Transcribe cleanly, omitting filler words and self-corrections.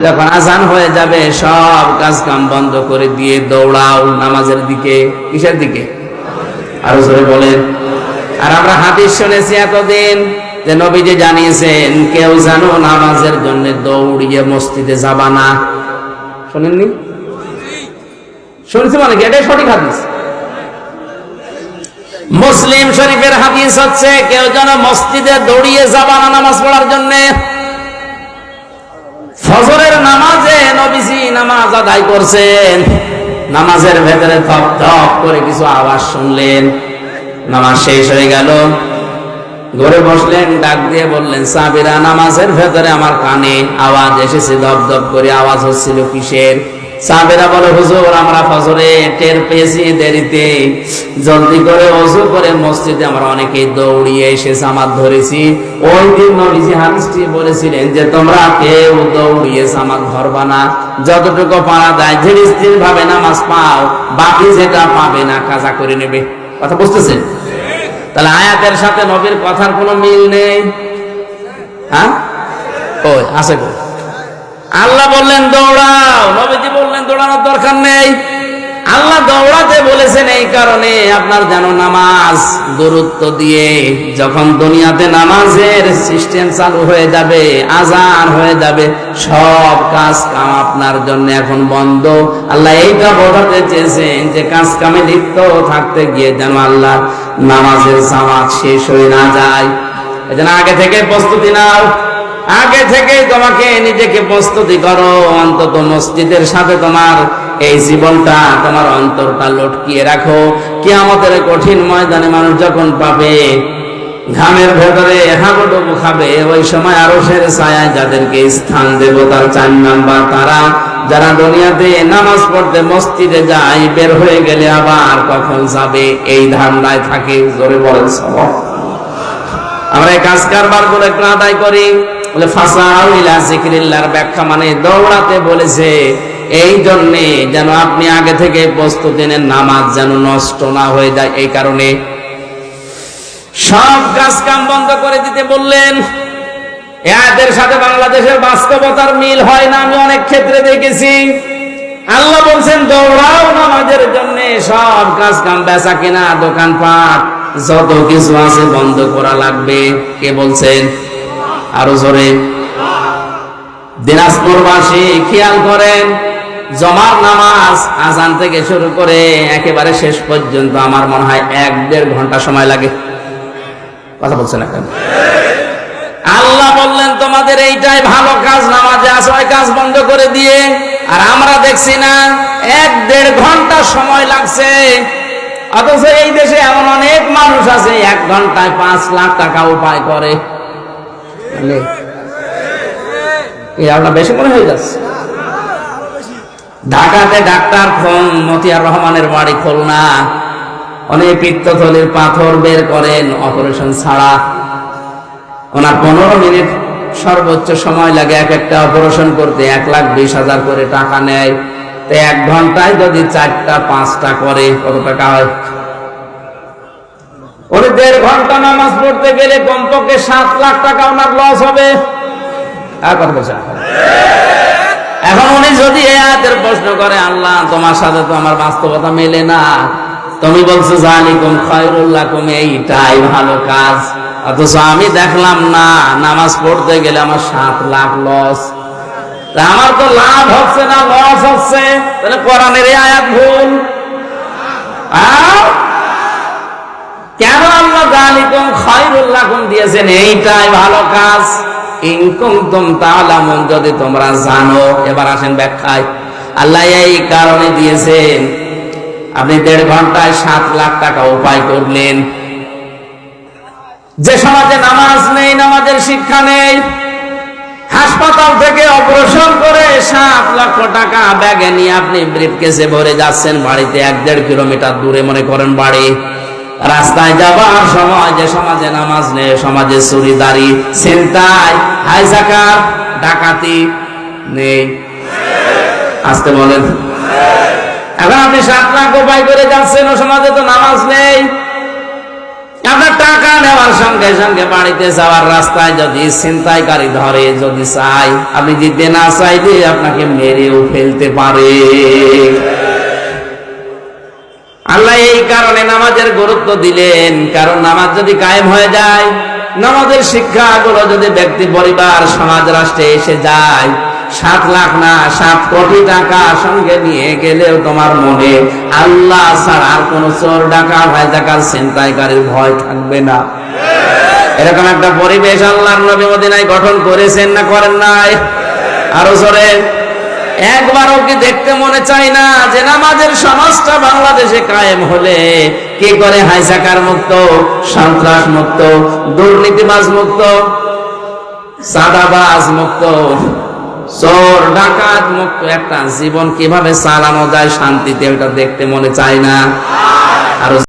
যখন আজান হয়ে যাবে সব কাজ কাম বন্ধ করে দিয়ে দৌড়াও নামাজের দিকে। কিসের দিকে? আরো জোরে বলেন। আর আমরা হাদিস শুনেছি এতদিন যে নবীজি জানিয়েছেন কেউ যেন নামাজের জন্য দৌড়িয়ে মসজিদে যাবা না। শোনেননি? শুনছি মানে কি? এটাই সঠিক হাদিস। মুসলিম শরীফের হাদিস হচ্ছে কেউ যেন মসজিদে দৌড়িয়ে যাবা না নামাজ পড়ার জন্য। ফজরের নামাজে নবীজি নামাজ আদায় করছেন, নামাজের ভেতরে ধপ ধপ করে কিছু আওয়াজ শুনলেন। নামাজ শেষ হয়ে গেল, ঘরে বসলেন, ডাক দিয়ে বললেন সাহাবীরা নামাজের ভেতরে আমার কানে আওয়াজ এসেছে, ধপ ধপ করে আওয়াজ হচ্ছিল কিসের? সাহাবীরা বলে হুজুর আমরা ফজরে টের পেয়েছি দেরিতে, জলদি করে ওযু করে মসজিদে আমরা অনেকেই দৌড়িয়ে এসে জামাত ধরেছি। ওই দিন নবীজি হাদিসটি বলেছিলেন যে তোমরা কেউ দৌড়িয়ে জামাত ধরবা না, যতটুকু পারা যায় ধীরে স্থির ভাবে নামাজ পাও, বাকি যেটা পাবে না কাজা করে নেবে। কথা বুঝতেছেন? তাহলে আয়াতের সাথে নবীর কথার কোনো মিল নেই। হ্যাঁ কই আছে কই? আল্লাহ বললেন দৌড়াও, নবীজি বললেন দৌড়ানোর দরকার নেই। আল্লাহ দৌড়াতে বলেছেন এই কারণে আপনার যেন নামাজ গুরুত্ব দিয়ে, যখন দুনিয়াতে নামাজের সিস্টেম চালু হয়ে যাবে, আজান হয়ে যাবে, সব কাজ কাম আপনার জন্য এখন বন্ধ। আল্লাহ এইটা বোঝাতে চেয়েছেন যে কাজ কামে লিপ্ত থাকতে গিয়ে যেন আল্লাহ নামাজের জামাত শেষ হয়ে না যায়। এজন্য আগে থেকে প্রস্তুতি নাও, আগে থেকে তোমাকে নিজেকে প্রস্তুতি করো, অন্তত মসজিদের সাথে তোমার এই জীবনটা, তোমার অন্তরটা লটকিয়ে রাখো। কিয়ামতের কঠিন ময়দানে মানুষ যখন পাবে ঘামের ভেতরে হাঁটুডুবু খাবে, ওই সময় আরশের ছায়ায় যাদেরকে স্থান দেব তার 4 নাম্বার তারা যারা দুনিয়াতে নামাজ পড়তে মসজিদে যায়, বের হয়ে গেলে আবার কখন যাবে এই ধারণায় থাকে। জোরে বলেন সুবহানাল্লাহ। আমরা এই কাজ কারবার গুলো একটু আদায় করি। বলে ফাসাউ ইলা যিকরিল্লাহর ব্যাখ্যা মানে দৌড়াতে বলেছে এই জন্যে যেন আপনি আগে থেকে প্রস্তুতি নেন, নামাজ যেন নষ্ট না হয়ে যায়। এই কারণে সব কাজ কাম বন্ধ করে দিতে বললেন। এদের সাথে বাংলাদেশের বাস্তবতার মিল হয় না, আমি অনেক ক্ষেত্রে দেখেছি। আল্লাহ বলছেন দৌড়াও নামাজের জন্য, সব কাজ কাম বেচা কেনা দোকানপাট যত কিছু আছে বন্ধ করা লাগবে। কে বলছেন? আরো জোরে। দিনাজপুরবাসী খেয়াল করেন, জমার নামাজ আজান থেকে শুরু করে একেবারে শেষ পর্যন্ত আমার মনে হয় 1-1.5 ঘন্টা সময় লাগে। কথা বলছেন না কেন? আল্লাহ বললেন তোমাদের এইটাই ভালো কাজ, নামাজে আসো, এই কাজ বন্ধ করে দিয়ে। আর আমরা দেখছি না 1-1.5 ঘন্টা সময় লাগছে। অথচ এই দেশে এমন অনেক মানুষ আছে 1 ঘন্টায় 5 লাখ টাকা উপায় করে। আপনার বেশি মনে হয়ে যাচ্ছে। ঢাকাতে ডাক্তার মতিয়ার রহমানের বাড়ি খুলনা, অনেক পিত্তথলির পাথর বের করেন অপারেশন ছাড়া। ওনার 15 মিনিট সর্বোচ্চ সময় লাগে এক একটা অপারেশন করতে, 1,20,000 করে টাকা নেয়। তো 1 ঘন্টায় যদি 4টা 5টা করে কত টাকা হয়? ওর 1.5 ঘন্টা নামাজ পড়তে গেলে কমপক্ষে 7 লাখ টাকা ওনার লস হবে। আর কথা বলছেন? এখন উনি যদি এই আয়াতের প্রশ্ন করে আল্লাহ তোমার সাথে তো আমার বাস্তবতা মেলে না, তুমি বলছো যালিকুম খায়রুল লাকুম, এইটাই ভালো কাজ, অথচ আমি দেখলাম না নামাজ পড়তে গেলে আমার 7 লাখ লস। আমার তো লাভ হচ্ছে না, লস হচ্ছে। তাহলে কোরআনের এই আয়াত ভুল। কেন আল্লাহ যালিকুম খায়রুল লাকুম দিয়েছেন? এইটাই ভালো কাজ। ইন কুনতুম তা'লামুন, যদি তোমরা জানো। এবার আসেন ব্যাখ্যায়। আল্লাহ এই কারণে দিয়েছেন, আপনি 1.5 ঘন্টায় 7 লাখ টাকা উপায় করলেন। যে সমাজে নামাজ নেই, নামাজের শিক্ষা নেই, হাসপাতাল থেকে অপারেশন করে 7 লক্ষ টাকা ব্যাগে নিয়ে আপনি ব্রিফকেসে ভরে যাচ্ছেন বাড়িতে, 1-1.5 কিলোমিটার দূরে মনে করেন বাড়ি। রাস্তায় যাবার সময় যে সমাজে নামাজ নেই, সমাজে চুরিদারি, ছিনতাই, হাইজাকার, ডাকাতি নেই। আসতে বলেন। এখন আপনি 7 লাখ উপায় করে যাচ্ছেন, ও সমাজে তো নামাজ নেই। আপনার টাকা নেওয়ার সঙ্গে সঙ্গে বাড়িতে যাওয়ার রাস্তায় যদি ছিনতাইকারী ধরে, যদি চাই, আপনি দিতে না চাইলে আপনাকে মেরেও ফেলতে পারে। আল্লাহ এই কারণে নামাজের গুরুত্ব দিলেন, কারণ নামাজ যদি কায়েম হয়ে যায়, নামাজের শিক্ষাগুলো যদি ব্যক্তি, পরিবার, সমাজ, রাষ্ট্রে এসে যায়, 7 লাখ না 7 কোটি টাকা সঙ্গে নিয়ে গেলেও তোমার মনে আল্লাহ ছাড়া আর কোন চোর, ডাকাত, হাইজাকার, ছিনতাইকারীর ভয় থাকবে না। এরকম একটা পরিবেশ আল্লাহর নবী মদিনায় গঠন করেছেন না করেন নাই? আরো জোরে। একবারও কি দেখতে মনে চায় না যে নামাজের সমাজটা বাংলাদেশে কায়েম হলে কি করে হাইজাকার মুক্ত, সন্ত্রাস মুক্ত, দুর্নীতিবাজ মুক্ত, সাদাবাজ মুক্ত, চোর ডাকাত মুক্ত একটা জীবন কিভাবে চালানো যায় শান্তিতে, ওটা দেখতে মনে চায় না? আর